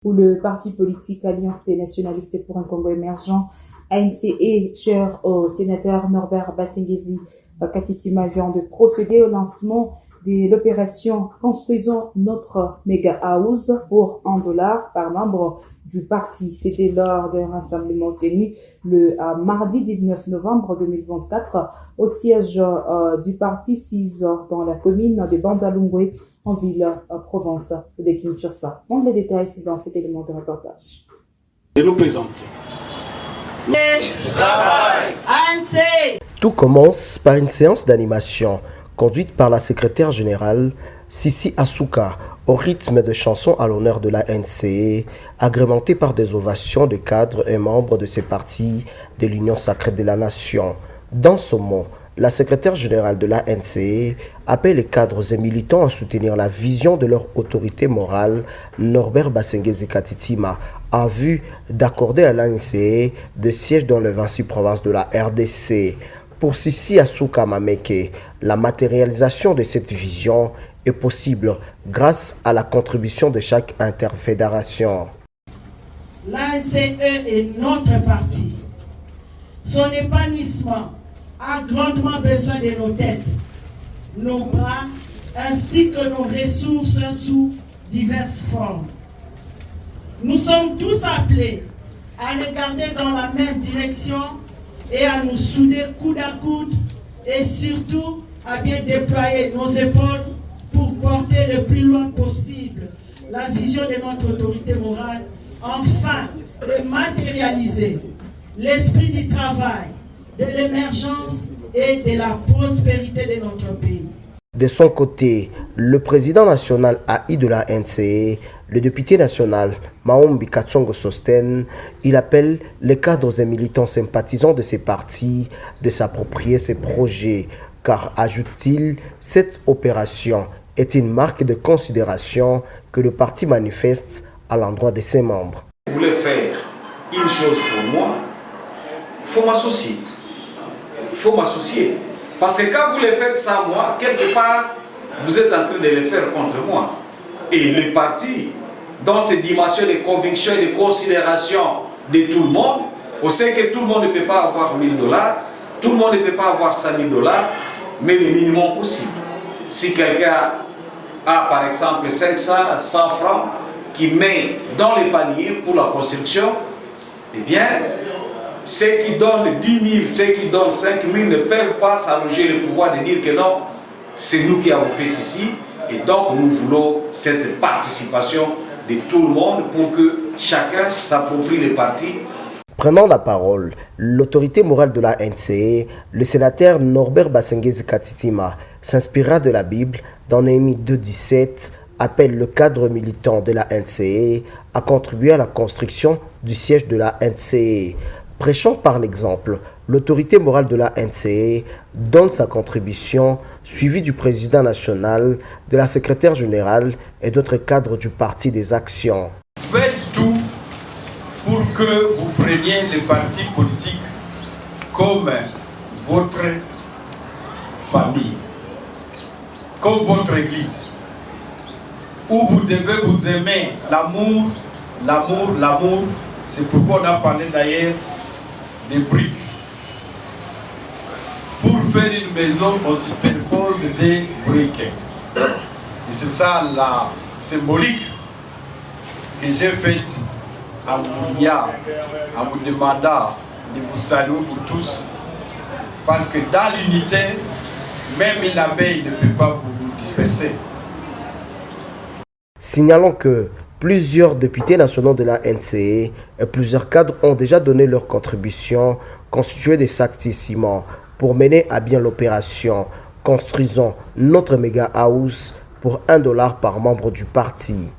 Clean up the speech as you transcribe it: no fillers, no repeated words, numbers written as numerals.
où le parti politique Alliance des nationalistes pour un Congo émergent, ANCE, cher au sénateur Norbert Basengezi Katitima, vient de procéder au lancement de l'opération Construisons notre méga house pour $1 par membre du parti. C'était lors d'un rassemblement tenu le mardi 19 novembre 2024 au siège du parti 6 dans la commune de Bandalungwe en ville-province de Kinshasa. On les détails, c'est dans cet élément de reportage. Et nous présenter. Tout commence par une séance d'animation conduite par la secrétaire générale Sissi Asuka au rythme de chansons à l'honneur de la NCE, agrémentée par des ovations de cadres et membres de ces partis de l'Union sacrée de la nation. Dans ce mot, la secrétaire générale de la NCE appelle les cadres et militants à soutenir la vision de leur autorité morale, Norbert Basengezi Katitima, en vue d'accorder à l'ANCE des sièges dans les 26 provinces de la RDC. Pour Sissi Asuka Mameke, la matérialisation de cette vision est possible grâce à la contribution de chaque interfédération. L'ANCE est notre parti. Son épanouissement a grandement besoin de nos têtes, nos bras, ainsi que nos ressources sous diverses formes. Nous sommes tous appelés à regarder dans la même direction et à nous souder coude à coude et surtout à bien déployer nos épaules pour porter le plus loin possible la vision de notre autorité morale, enfin de matérialiser l'esprit du travail, de l'émergence et de la prospérité de notre pays. De son côté, le président national AI de la NCE, le député national Maombi Katsongo Sosten, il appelle les cadres et militants sympathisants de ces partis de s'approprier ces projets, car, ajoute-t-il, cette opération est une marque de considération que le parti manifeste à l'endroit de ses membres. Vous voulez faire une chose pour moi, il faut m'associer. Il faut m'associer. Parce que quand vous les faites sans moi, quelque part, vous êtes en train de les faire contre moi. Et le parti, dans ses dimensions de conviction et de considération de tout le monde, on sait que tout le monde ne peut pas avoir $1000, tout le monde ne peut pas avoir $100 000, mais le minimum possible. Si quelqu'un a par exemple 500, 100 francs qui met dans les paniers pour la construction, eh bien, ceux qui donnent 10 000, ceux qui donnent 5 000 ne peuvent pas s'allonger le pouvoir de dire que non, c'est nous qui avons fait ceci. Et donc nous voulons cette participation de tout le monde pour que chacun s'approprie le parti. Prenant la parole, l'autorité morale de la NCE, le sénateur Norbert Basengezi Katitima, s'inspira de la Bible dans Néhémie 2,17, appelle le cadre militant de la NCE à contribuer à la construction du siège de la NCE. Prêchant par l'exemple, l'autorité morale de la NCE donne sa contribution, suivie du président national, de la secrétaire générale et d'autres cadres du Parti des Actions. Faites tout pour que vous preniez les partis politiques comme votre famille, comme votre église, où vous devez vous aimer, l'amour, l'amour, l'amour. C'est pourquoi on a parlé d'ailleurs des briques. Pour faire une maison, on superpose des briques. Et c'est ça la symbolique que j'ai faite en vous demandant de vous saluer vous tous. Parce que dans l'unité, même une abeille ne peut pas vous disperser. Signalons que plusieurs députés nationaux de la NCE et plusieurs cadres ont déjà donné leur contribution constituée de sacs de ciment pour mener à bien l'opération Construisons notre méga house pour $1 par membre du parti.